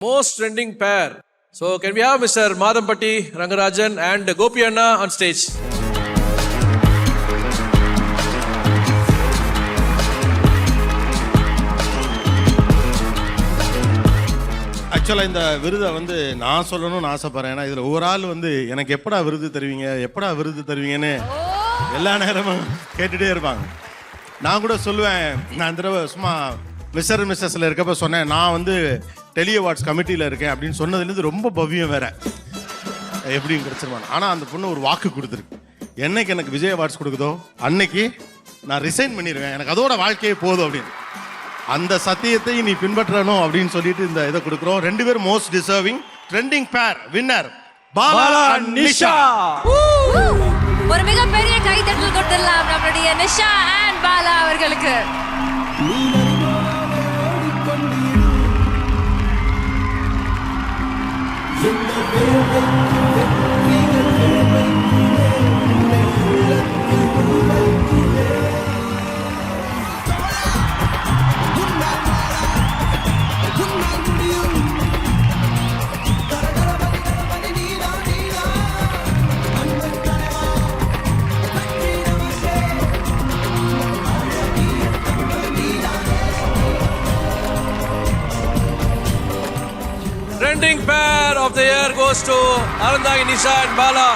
Most trending pair. So can we have Mr. Madhampatti Rangarajan and Gopi Anna on stage? ஆக்சுவலாக இந்த விருதை வந்து நான் சொல்லணும்னு ஆசைப்பட்றேன். ஏன்னா இதில் ஒவ்வொரு ஆள் வந்து எனக்கு எப்படா விருது தருவீங்கன்னு எல்லா நேரமும் கேட்டுகிட்டே இருப்பாங்க. நான் கூட சொல்லுவேன், நான் இந்த தடவை சும்மா மிஸ்டர் மிஸ்ஸஸில் இருக்கப்போ சொன்னேன், நான் வந்து டெலி அவார்ட்ஸ் கமிட்டியில் இருக்கேன் அப்படின்னு சொன்னதுலேருந்து ரொம்ப பவ்யம் வேற எப்படியும் கிடச்சிருவாங்க. ஆனால் அந்த பொண்ணு ஒரு வாக்கு கொடுத்துருக்கு, என்னைக்கு எனக்கு விஜய் அவார்ட்ஸ் கொடுக்குதோ அன்னைக்கு நான் ரிசைன் பண்ணிடுவேன், எனக்கு அதோட வாழ்க்கையே போதும் அப்படின்னு. அந்த சத்தியத்தை நீ பின்பற்றணும் அப்படின்னு சொல்லிட்டு இந்த இதை கொடுக்குறோம். ரெண்டு பேரும் மோஸ்ட் டிசர்விங் ட்ரெண்டிங் பேர் வின்னர் பாலா அண்ட் நிஷா. ஒரு மிகப்பெரிய கைதட்டல் கொடுத்துடலாம் நம்மளுடைய நிஷா அண்ட் பாலா அவர்களுக்கு. Trending pair of the year goes to Arundhagi Nisha and Bala.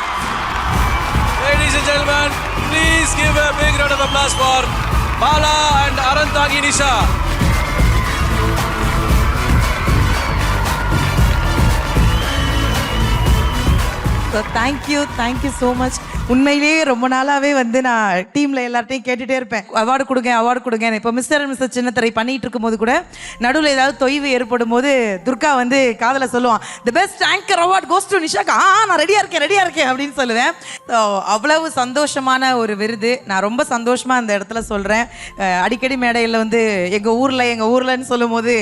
Ladies and gentlemen, please give a big round of applause for Bala and Arundhagi Nisha. So thank you so much. உண்மையிலேயே ரொம்ப நாளாகவே வந்து நான் டீமில் எல்லார்ட்டையும் கேட்டுகிட்டே இருப்பேன், அவார்டு கொடுங்க. இப்போ மிஸ்டர் அண்ட் மிஸ்டர் சின்னத்திரை பண்ணிகிட்டு இருக்கும்போது கூட நடுவில் ஏதாவது தொய்வு ஏற்படும் போது துர்கா வந்து காதில் சொல்லுவான், the best anchor award goes to நிஷாக்கா. நான் ரெடியாக இருக்கேன் அப்படின்னு சொல்லுவேன். ஸோ அவ்வளவு சந்தோஷமான ஒரு விருது. நான் ரொம்ப சந்தோஷமாக அந்த இடத்துல சொல்கிறேன். அடிக்கடி மேடையில் வந்து எங்கள் ஊர்லன்னு சொல்லும் போது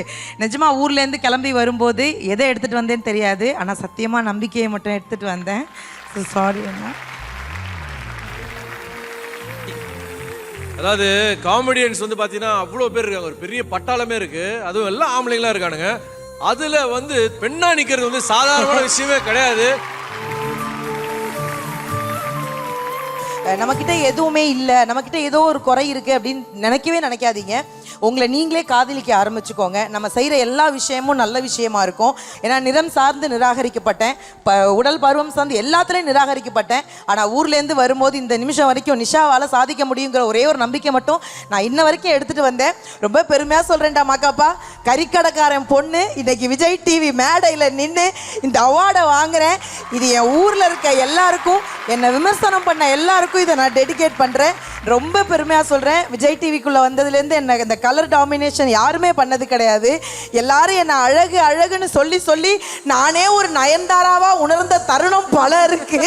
நிஜமாக ஊர்லேருந்து கிளம்பி வரும்போது எதை எடுத்துகிட்டு வந்தேன்னு தெரியாது, ஆனால் சத்தியமாக நம்பிக்கையை மட்டும் எடுத்துகிட்டு வந்தேன். ஸோ சாரி அண்ணா. அதாவது காமெடியன்ஸ் வந்து பார்த்தீங்கன்னா அவ்வளோ பேர் இருக்காங்க, ஒரு பெரிய பட்டாளமே இருக்கு, அதுவும் எல்லாம் ஆம்பளைங்களா இருக்கானுங்க. அதுல வந்து பெண்ணா நிக்கிறது வந்து சாதாரணமான விஷயமே கிடையாது. நம்மக்கிட்ட எதுவுமே இல்லை, நம்மக்கிட்ட ஏதோ ஒரு குறை இருக்குது அப்படின்னு நினைக்காதீங்க. உங்களை நீங்களே காதலிக்க ஆரம்பிச்சுக்கோங்க. நம்ம செய்கிற எல்லா விஷயமும் நல்ல விஷயமா இருக்கும். ஏன்னா நிறம் சார்ந்து நிராகரிக்கப்பட்டேன், உடல் பருவம் சார்ந்து எல்லாத்துலேயும் நிராகரிக்கப்பட்டேன். ஆனால் ஊர்லேருந்து வரும்போது இந்த நிமிஷம் வரைக்கும் நிஷாவால் சாதிக்க முடியுங்கிற ஒரே ஒரு நம்பிக்கை மட்டும் நான் இன்ன வரைக்கும் எடுத்துகிட்டு வந்தேன். ரொம்ப பெருமையாக சொல்கிறேன்டா மாக்காப்பா, கறிக்கடைக்காரன் பொண்ணு இன்னைக்கு விஜய் டிவி மேடையில் நின்று இந்த அவார்டை வாங்குறேன். இது என் ஊரில் இருக்க எல்லாருக்கும், என்னை விமர்சனம் பண்ண எல்லாருக்கும் இதை நான் டெடிகேட் பண்ணுறேன். ரொம்ப பெருமையாக சொல்கிறேன். விஜய் டிவிக்குள்ளே வந்ததுலேருந்து என்ன இந்த கலர் டாமினேஷன் யாருமே பண்ணது கிடையாது. எல்லாரும் என்னை அழகுன்னு சொல்லி நானே ஒரு நயன்தாராவாக உணர்ந்த தருணம் பல இருக்கு.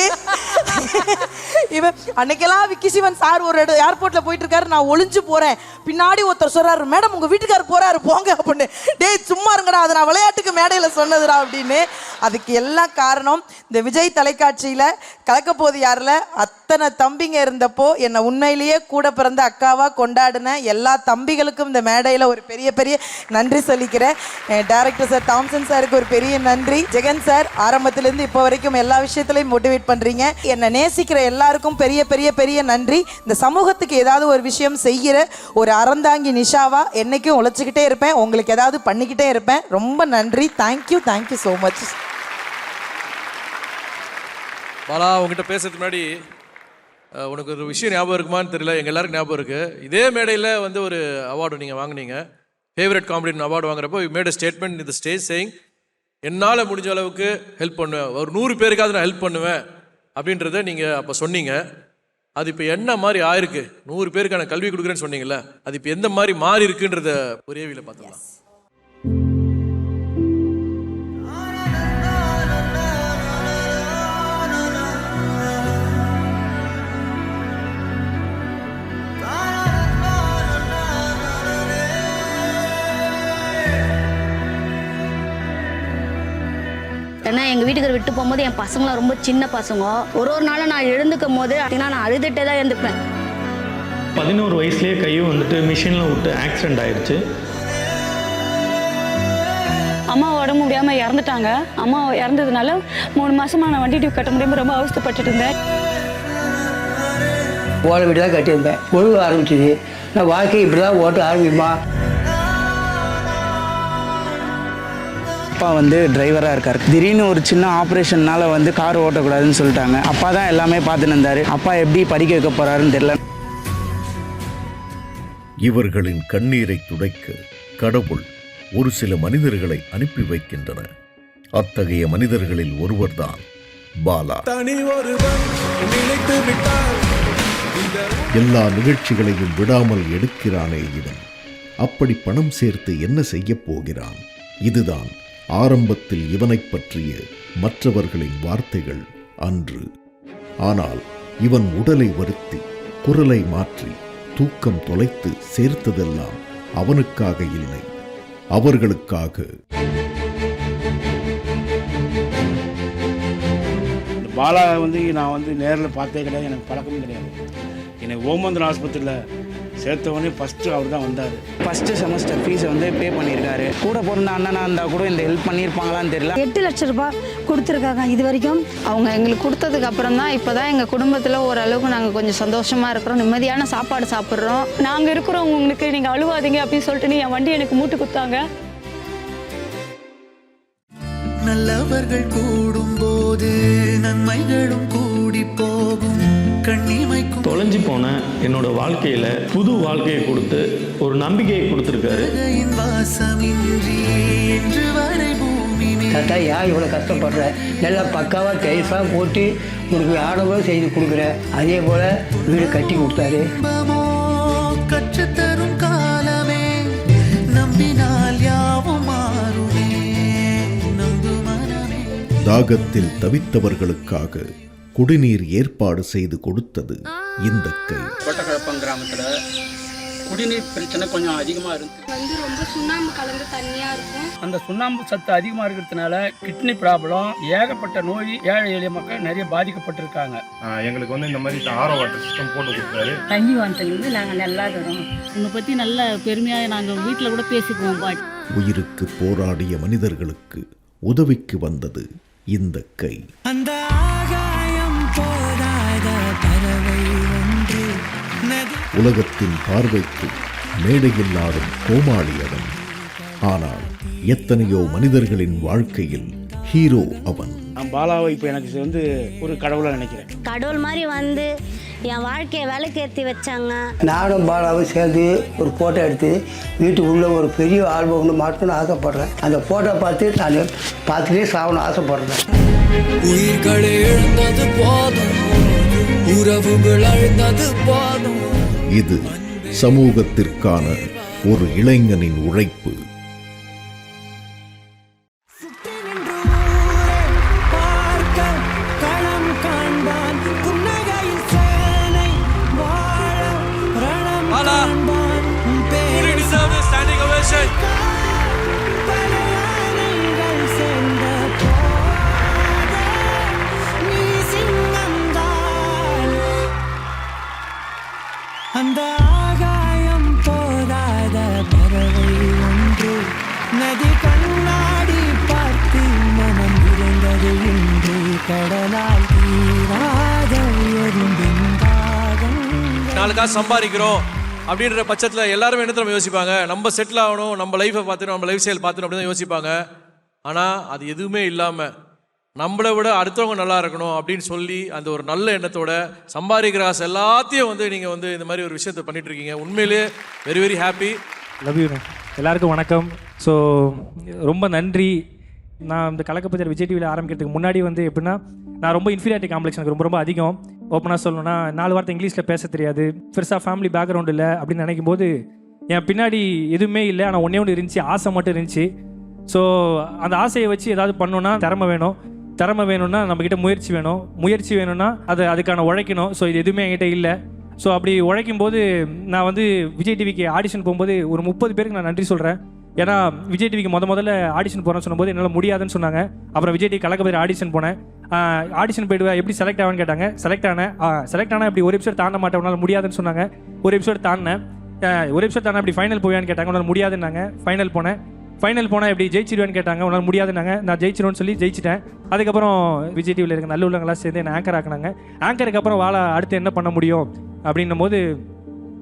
இவன் அன்னைக்கெல்லாம் விக்கி சிவன் சார் ஒரு ஏர்போர்ட்டில் போயிட்டு இருக்காரு, நான் ஒளிஞ்சு போகிறேன், பின்னாடி ஒருத்தர் சொல்கிறாரு, மேடம் உங்கள் வீட்டுக்காரர் போகிறாரு போங்க அப்படின்னு. டேய் சும்மா இருங்கடா, அதை நான் விளையாட்டுக்கு மேடையில் சொன்னதுடா அப்படின்னு. அதுக்கு எல்லாம் காரணம் இந்த விஜய் தொலைக்காட்சியில் கலக்கப்போது யாரில் அத்தனை தம்பிங்க இருந்தப்போ என்னை உண்மையிலேயே கூட பிறந்த அக்காவாக கொண்டாடின எல்லா தம்பிகளுக்கும் இந்த மேடையில் ஒரு பெரிய நன்றி சொல்லிக்கிறேன். டைரக்டர் சார் தாம்சன் சாருக்கு ஒரு பெரிய நன்றி. ஜெகன் சார் ஆரம்பத்திலேருந்து இப்போ வரைக்கும் எல்லா விஷயத்துலையும் மோட்டிவேட் பண்ணுறீங்க. என்னை நேசிக்கிற எல்லாருக்கும் பெரிய நன்றி. இந்த சமூகத்துக்கு ஏதாவது ஒரு விஷயம் செய்கிற ஒரு அறந்தாங்கி நிஷாவா என்னைக்கும் உழைச்சிக்கிட்டே இருப்பேன், உங்களுக்கு ஏதாவது பண்ணிக்கிட்டே இருப்பேன். ரொம்ப நன்றி. Thank you so much. பாலா, உங்ககிட்ட பேசுறதுக்கு முன்னாடி உனக்கு ஒரு விஷயம் ஞாபகம் இருக்குமான்னு தெரியல, எங்கள் எல்லாருக்கும் ஞாபகம் இருக்குது. இதே மேடையில் வந்து ஒரு அவார்டு நீங்கள் வாங்கினீங்க, ஃபேவரட் காமெடியன் அவார்டு வாங்குறப்போ யூ மேட் அ ஸ்டேட்மெண்ட் இந்த ஸ்டேஜ் சேயிங், என்னால் முடிஞ்ச அளவுக்கு ஹெல்ப் பண்ணுவேன், ஒரு 100 பேருக்காவது நான் ஹெல்ப் பண்ணுவேன் அப்படின்றத நீங்கள் அப்போ சொன்னீங்க. அது இப்போ என்ன மாதிரி ஆயிருக்கு? 100 பேருக்கான கல்வி கொடுக்குறேன்னு சொன்னீங்கல்ல, அது இப்போ எந்த மாதிரி மாறி இருக்குன்றத ஒரே வீல பார்த்துக்கலாம். ஏன்னா எங்கள் வீட்டுக்கு விட்டு போகும்போது என் பசங்களாம் ரொம்ப சின்ன பசங்க. ஒரு நாளும் நான் எழுந்துக்கும் போது அப்படின்னா நான் அழுதுகிட்டே தான் எழுந்துப்பேன். 11 வயசுலேயே கையும் வந்துட்டு மிஷினில் விட்டு ஆக்சிடெண்ட் ஆயிடுச்சு. அம்மாவோட உடம்பு முடியாமல் இறந்துட்டாங்க. அம்மா இறந்ததுனால 3 மாசமா நான் வண்டி டியூ கட்ட முடியாமல் ரொம்ப அவஸ்தைப்பட்டுட்டு இருந்தேன். ஓலை வீடு தான் கட்டியிருந்தேன். ஒழுக ஆரம்பிச்சிது. நான் வாழ்க்கை இப்படி தான் ஓட்ட ஆரம்பிக்குமா. அப்பா வந்து டிரைவராக இருக்கார். திடீர்னு ஒரு சின்ன ஆப்ரேஷன்னால வந்து கார் ஓட்டக்கூடாதுன்னு சொல்லிட்டாங்க. அப்பா தான் எல்லாமே பார்த்துன்னு இருந்தார். அப்பா எப்படி படிக்க வைக்க போகிறாருன்னு தெரியல. இவர்களின் கண்ணீரை துடைக்க கடவுள் ஒரு சில மனிதர்களை அனுப்பி வைக்கின்றனர். அத்தகைய மனிதர்களில் ஒருவர்தான் பாலா. எல்லா நிகழ்ச்சிகளையும் விடாமல் எடுக்கிறானே இவன். அப்படி பணம் சேர்த்து என்ன செய்ய போகிறான்? இதுதான் ஆரம்பத்தில் இவனைப் பற்றிய மற்றவர்களின் வார்த்தைகள் அன்று. ஆனால் இவன் உடலை வருத்தி குரலை மாற்றி தூக்கம் தொலைத்து சேர்த்ததெல்லாம் அவனுக்காக இல்லை, அவர்களுக்காக. பாலா வந்து நான் வந்து நேரில் பார்த்தே கிடையாது, எனக்கு பழக்கமும் கிடையாது. என்னை ஓமந்தன் ஆஸ்பத்திரியில் சேர்த்தவொடனே ஃபஸ்ட்டு அவர் தான் வந்தார். ஃபஸ்ட்டு செமஸ்டர் ஃபீஸை வந்து பே பண்ணியிருக்காரு. கூட பிறந்த அண்ணனா இருந்தால் கூட இந்த ஹெல்ப் பண்ணியிருப்பாங்களான்னு தெரியல. 8 லட்சம் ரூபாய் கொடுத்துருக்காங்க இது வரைக்கும். அவங்க எங்களுக்கு கொடுத்ததுக்கு அப்புறம் தான் இப்போ தான் எங்கள் குடும்பத்தில் ஓரளவுக்கு நாங்கள் கொஞ்சம் சந்தோஷமாக இருக்கிறோம், நிம்மதியான சாப்பாடு சாப்பிட்றோம். நாங்கள் இருக்கிறோம், உங்களுக்கு நீங்கள் அழுவாதீங்க அப்படின்னு சொல்லிட்டு என் வண்டி எனக்கு மூட்டு கொடுத்தாங்க. நல்லவர்கள் கூடும்போது நன்மைகளும் கூடி போகும். தொலைஞ்சு போன என்னோட வாழ்க்கையில புது வாழ்க்கையை கொடுத்து ஒரு நம்பிக்கையை கொடுத்துருக்காரு. தாத்தா ஏன் இவ்வளோ கஷ்டப்படுற, நல்லா பக்காவாக டைஸாக போட்டு உங்களுக்கு ஆடவும் செய்து கொடுக்குற. அதே போல் வீடு கட்டி கொடுத்தாரு. கற்றுத்தரும் காலமே நம்பினால் யாவும் மாறுமே. நம்பு மனமே. தாகத்தில் தவித்தவர்களுக்காக குடிநீர் ஏற்பாடு செய்து கொடுத்தது இந்த கை. கோட்டக்கழப்பம் கிராமத்தில் குடிநீர் பிரச்சனை கொஞ்சம் அதிகமாக இருந்துச்சு. வந்து ரொம்ப சுண்ணாம்பு கலந்து தண்ணியாக இருக்கும். அந்த சுண்ணாம்பு சத்து அதிகமாக இருக்கிறதுனால கிட்னி ப்ராப்ளம், ஏகப்பட்ட நோய், ஏழை எளிய மக்கள் நிறைய பாதிக்கப்பட்டிருக்காங்க. எங்களுக்கு வந்து இந்த மாதிரி ஆரோ வாட்டர் சிஸ்டம் போட்டு கொடுத்தாரு. தண்ணி வாங்கிட்டு நாங்கள் நல்லா இருக்கிறோம். உன்னை பற்றி நல்ல பெருமையாக நாங்கள் வீட்டில் கூட பேசிக்குவோம். உயிருக்கு போராடிய மனிதர்களுக்கு உதவிக்கு வந்தது இந்த கை. அந்த ஆகாயம் போதாத பறவை ஒன்று. உலகத்தின் பார்வைக்கு மேடையில் ஆடும் கோமாளி அவன். ஆனால் எத்தனையோ மனிதர்களின் வாழ்க்கையில் ஹீரோ அவன். பாலாவை இப்போ எனக்கு வந்து ஒரு கடவுளை நினைக்கிறேன். கடவுள் மாதிரி வந்து என் வாழ்க்கையை விலைக்கேற்றி வச்சாங்க. நானும் பாலாவும் சேர்ந்து ஒரு ஃபோட்டோ எடுத்து வீட்டுக்கு உள்ள ஒரு பெரிய ஆல்பம் ஒன்று மாட்டணும்னு ஆசைப்படுறேன். அந்த ஃபோட்டோ பார்த்து நான் பார்த்துட்டே சாகணும்னு ஆசைப்படுறேன். உயிர்களை எழுந்தது போதும், உறவுகள் அழுந்தது போதும். இது சமூகத்திற்கான ஒரு இளைஞனின் உழைப்பு. அந்த ஆகாயம் போதாத பறவை ஒன்று. நதி கண்ணாடி பார்த்து மனம் இருந்தது இன்று. கடலால் தீராத எறும்பின் தாகம். 4 காசு சம்பாதிக்கிறோம் அப்படின்ற பட்சத்தில் எல்லாருமே என்ன தெரியுமா யோசிப்பாங்க? நம்ம செட்டில் ஆகணும், நம்ம லைஃப்பை பார்த்துக்கணும், நம்ம லைஃப் ஸ்டைல் பார்த்துக்கணும் அப்படின்னு தான் யோசிப்பாங்க. ஆனால் அது எதுவுமே இல்லாமல் நம்மளை விட அடுத்தவங்க நல்லா இருக்கணும் அப்படின்னு சொல்லி அந்த ஒரு நல்ல எண்ணத்தோட சம்பாதிக்கிற காசு எல்லாத்தையும் வந்து நீங்கள் வந்து இந்த மாதிரி ஒரு விஷயத்தை பண்ணிட்டு இருக்கீங்க. உண்மையிலே very very happy. Love you. எல்லாருக்கும் வணக்கம். ஸோ ரொம்ப நன்றி. நான் இந்த கலக்கப்பத்திர விஜய் டிவியில் ஆரம்பிக்கிறதுக்கு முன்னாடி வந்து எப்படின்னா, நான் ரொம்ப இன்ஃபீரியாரிட்டி காம்ப்ளெக்ஸ் எனக்கு ரொம்ப ரொம்ப அதிகம். ஓப்பனாக சொல்லணும்னா 4 வார்த்தை இங்கிலீஷில் பேச தெரியாது, பெருசாக ஃபேமிலி பேக்ரவுண்ட் இல்லை அப்படின்னு நினைக்கும் போது என் பின்னாடி எதுவுமே இல்லை. ஆனால் ஒன்றே இருந்துச்சு, ஆசை மட்டும் இருந்துச்சு. ஸோ அந்த ஆசையை வச்சு ஏதாவது பண்ணோன்னா திறமை வேணும்னா நம்மக்கிட்ட முயற்சி வேணும்னா அதுக்கான உழைக்கணும். ஸோ இது எதுவுமே என்கிட்ட இல்லை. ஸோ அப்படி உழைக்கும் போது நான் வந்து விஜய் டிவிக்கு ஆடிஷன் போகும்போது ஒரு 30 பேருக்கு நான் நன்றி சொல்கிறேன். ஏன்னா விஜய் டிவிக்கு முதல்ல ஆடிஷன் போகிறேன்னு சொல்லும்போது என்னால் முடியாதுன்னு சொன்னாங்க. அப்புறம் விஜய் டிவி கலக்கப்பத்திர ஆடிஷன் போனேன். ஆடிஷன் போய்டுவேன், எப்படி செலக்ட் ஆவான்னு கேட்டாங்க. செலக்ட் ஆனால் இப்படி ஒரு எபிசோட் தாண்ட மாட்டேன், உன்னால் முடியாதுன்னு சொன்னாங்க. ஒரு எபிசோட் தாண்டினேன். ஒரு எபிசோட் தானே அப்படி ஃபைனல் போயான்னு கேட்டாங்க. உன்னால் முடியாதுன்னாங்க. ஃபைனல் போனேன். ஃபைனல் போனால் எப்படி ஜெயிச்சிருவேன்னு கேட்டாங்க. உன்னால் முடியாதுனாங்க. நான் ஜெயிச்சிருவேன்னு சொல்லி ஜெயிச்சிட்டேன். அதுக்கப்புறம் விஜய் டிவியில் இருக்க நல்ல உள்ளவங்களாம் சேர்ந்து என்ன ஆங்கர் ஆக்கினாங்க. ஆங்கருக்கு அப்புறம் வாழ அடுத்து என்ன பண்ண முடியும் அப்படின்னும் போது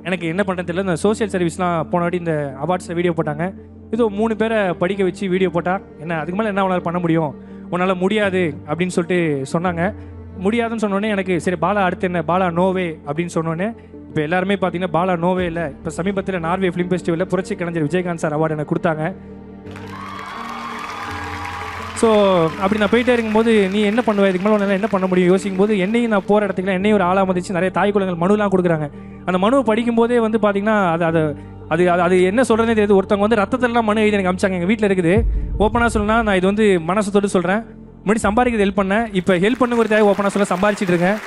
எனக்கு என்ன பண்ணுறது தெரியல. இந்த சோஷியல் சர்வீஸ்லாம் போன வாட்டி இந்த அவார்ட்ஸில் வீடியோ போட்டாங்க. ஏதோ 3 பேரை படிக்க வச்சு வீடியோ போட்டால் என்ன அதுக்கு மேலே என்ன உன்னால் பண்ண முடியும், உன்னால் முடியாது அப்படின்னு சொல்லிட்டு சொன்னாங்க. முடியாதுன்னு சொன்னோடனே எனக்கு சரி பாலா அடுத்து என்ன, பாலா நோவே அப்படின்னு சொன்னோன்னே இப்போ எல்லாருமே பார்த்தீங்கன்னா பாலா நோவே இல்லை. இப்போ சமீபத்தில் நார்வே ஃபிலிம் ஃபெஸ்டிவலில் புரட்சி கலைஞர் விஜயகாந்த் சார் அவார்டு எனக்கு கொடுத்தாங்க. ஸோ அப்படி நான் போயிட்டே இருக்கும்போது நீ என்ன பண்ணுவ, இதுக்கு மேலே உன்னால் என்ன பண்ண முடியும் யோசிக்கும் போது என்னையும் நான் போகிற இடத்துக்குலாம் என்னையும் ஒரு ஆளாக மதிச்சு நிறைய தாய் குழந்தைகள் மனுலாம் கொடுக்குறாங்க. அந்த மனுவை படிக்கும்போதே வந்து பார்த்தீங்கன்னா அது என்ன சொல்கிறதே தெரியுது. ஒருத்தவங்க வந்து ரத்தத்திலலாம் மனு எழுதி எனக்கு அமிச்சாங்க. எங்கள் வீட்டில் இருக்குது. ஓப்பனாக சொல்லணும்னா நான் இது வந்து மனசத்தோடு சொல்கிறேன். முன்னாடி சம்பாதிக்கிறது ஹெல்ப் பண்ணேன். இப்போ ஹெல்ப் பண்ணுங்கிறதாக ஓப்பனாக சொல்ல சம்பாதிச்சிட்டு இருக்கேன்.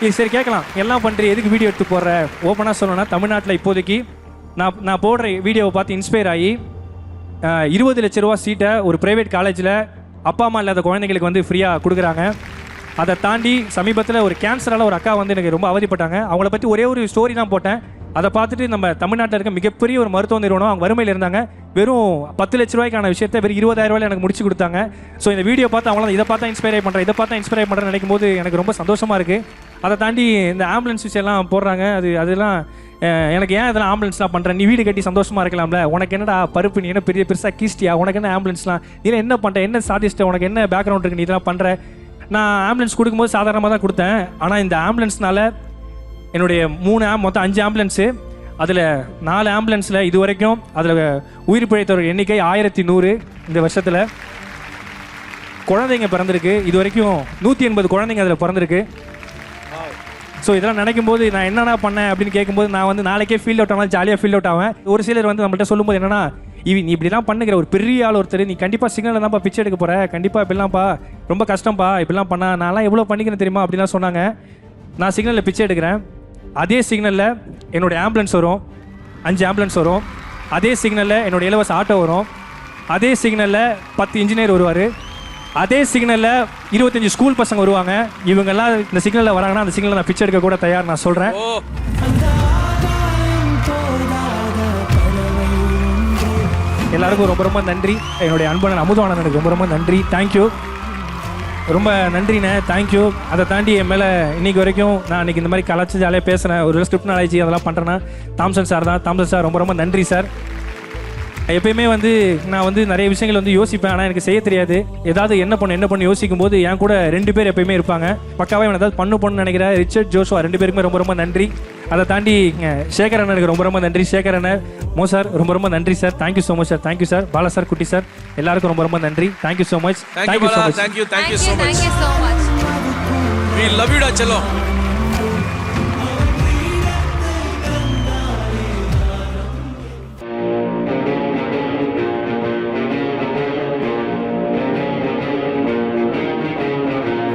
இது சரி கேட்கலாம், எல்லாம் பண்ணுறேன் எதுக்கு வீடியோ எடுத்து போடுறேன். ஓப்பனாக சொல்லணும்னா தமிழ்நாட்டில் இப்போதைக்கு நான் போடுற வீடியோவை பார்த்து இன்ஸ்பயர் ஆகி 20 லட்ச ரூபா சீட்டை ஒரு ப்ரைவேட் காலேஜில் அப்பா அம்மா இல்லாத குழந்தைங்களுக்கு வந்து ஃப்ரீயாக கொடுக்குறாங்க. அதை தாண்டி சமீபத்தில் ஒரு கேன்சரால் ஒரு அக்கா வந்து எனக்கு ரொம்ப அவதிப்பட்டாங்க. அவங்கள பற்றி ஒரே ஒரு ஸ்டோரி தான் போட்டேன். அதை பார்த்துட்டு நம்ம தமிழ்நாட்டில் இருக்க மிகப்பெரிய ஒரு மருத்துவ நிறுவனம் அவங்க வறுமையில் இருந்தாங்க. வெறும் 10 லட்ச ரூபாய்க்கான விஷயத்தை வெறும் 20,000 ரூபாயில் எனக்கு முடிச்சு கொடுத்தாங்க. ஸோ இந்த வீடியோ பார்த்து அவங்களாம் இதை பார்த்தா இன்ஸ்பயர் பண்ணுறேன், இதை பார்த்தா இன்ஸ்பயர் பண்ணுறேன்னு நினைக்கும் போது எனக்கு ரொம்ப சந்தோஷமாக இருக்குது. அதை தாண்டி இந்த ஆம்புலன்ஸ் விஷயம்லாம் போடுறாங்க. அதெல்லாம் எனக்கு ஏன் இதெல்லாம் ஆம்புலன்ஸ்லாம் பண்ணுறேன், நீ வீடு கட்டி சந்தோஷமாக இருக்கலாம்ல, உனக்கு என்னடா பருப்பு, நீ என்ன பெருசாக கீஸ்டியா, உனக்கு என்ன ஆம்புலன்ஸ்லாம், நீ என்ன பண்ணுற, என்ன சாதிச்சிட்ட, உனக்கு என்ன பேக்ரவுண்ட் இருக்குது, நீ இதெல்லாம் பண்ணுற. நான் ஆம்புலன்ஸ் கொடுக்கும்போது சாதாரணமாக தான் கொடுத்தேன். ஆனால் இந்த ஆம்புலன்ஸ்னால என்னுடைய மொத்தம் 5 ஆம்புலன்ஸு, அதில் 4 ஆம்புலன்ஸில் இது வரைக்கும் அதில் உயிர் பிழைத்தவர்கள் எண்ணிக்கை 1100. இந்த வருஷத்தில் குழந்தைங்க பிறந்திருக்கு. இது வரைக்கும் 180 குழந்தைங்க அதில் பிறந்திருக்கு. ஸோ இதெல்லாம் நினைக்கும் போது நான் என்னென்ன பண்ணேன் அப்படின்னு கேட்கும்போது நான் வந்து நாளைக்கே ஃபீல் அவுட் ஆனால் ஜாலியாக ஃபீல் அவுட் ஆவேன். ஒரு சிலர் வந்து நம்மள்ட்ட சொல்லும்போது என்னன்னா, நீ இப்படிலாம் பண்ணுகிற ஒரு பெரிய ஆள் ஒருத்தர், நீ கண்டிப்பாக சிக்னலில் தான்ப்பா பிச்சை எடுக்க போகிற, கண்டிப்பாக இப்படிலாம்ப்பா ரொம்ப கஷ்டம்ப்பா, இப்படிலாம் பண்ணா நான்லாம் எவ்வளோ பண்ணிக்கிறேன் தெரியுமா அப்படிலாம் சொன்னாங்க. நான் சிக்னலில் பிச்சை எடுக்கிறேன். அதே சிக்னலில் என்னுடைய ஆம்புலன்ஸ் வரும், 5 ஆம்புலன்ஸ் வரும். அதே சிக்னலில் என்னுடைய இலவச ஆட்டோ வரும். அதே சிக்னலில் 10 இன்ஜினியர் வருவார். அதே சிக்னலில் 25 ஸ்கூல் பசங்க வருவாங்க. இவங்கெல்லாம் இந்த சிக்னலில் வராங்கன்னா அந்த சிக்னலில் நான் பிச்சை எடுக்க கூட தயார், நான் சொல்கிறேன். எல்லாருக்கும் ரொம்ப ரொம்ப நன்றி. என்னுடைய அன்பனன் அமுதவாணனுக்கு ரொம்ப ரொம்ப நன்றி. தேங்க்யூ, ரொம்ப நன்றிண்ணே, தேங்க்யூ. அதை தாண்டி என் மேலே இன்றைக்கி வரைக்கும் நான் இன்றைக்கி இந்த மாதிரி கலாச்சி ஜாலியாக பேசுகிறேன், ஒரு ஸ்கிரிப்ட் நாலேஜ் அதெல்லாம் பண்ணுறேன்னா தாம்சன் சார் தான். தாம்சன் சார் ரொம்ப ரொம்ப நன்றி சார். எப்பயுமே வந்து நான் வந்து நிறைய விஷயங்கள் வந்து யோசிப்பேன், ஆனால் எனக்கு செய்ய தெரியாது. ஏதாவது என்ன பண்ணு யோசிக்கும் போது என் கூட 2 பேர் எப்பயுமே இருப்பாங்க. பக்காவாக இவன் ஏதாவது பண்ணணும்னு நினைக்கிறேன். ரிச்சர்ட், ஜோஷுவா 2 பேருக்குமே ரொம்ப ரொம்ப நன்றி. அதை தாண்டி சேகர் அண்ணனுக்கு ரொம்ப ரொம்ப நன்றி. சேகர் அண்ணன், மோ சார் ரொம்ப ரொம்ப நன்றி sir. Thank you so much sir. Thank you sir. Bala sir, குட்டி சார், எல்லாருக்கும் ரொம்ப ரொம்ப நன்றி. Thank you so much. Thank you so much. Thank you so much. We love you டா செல்லம்.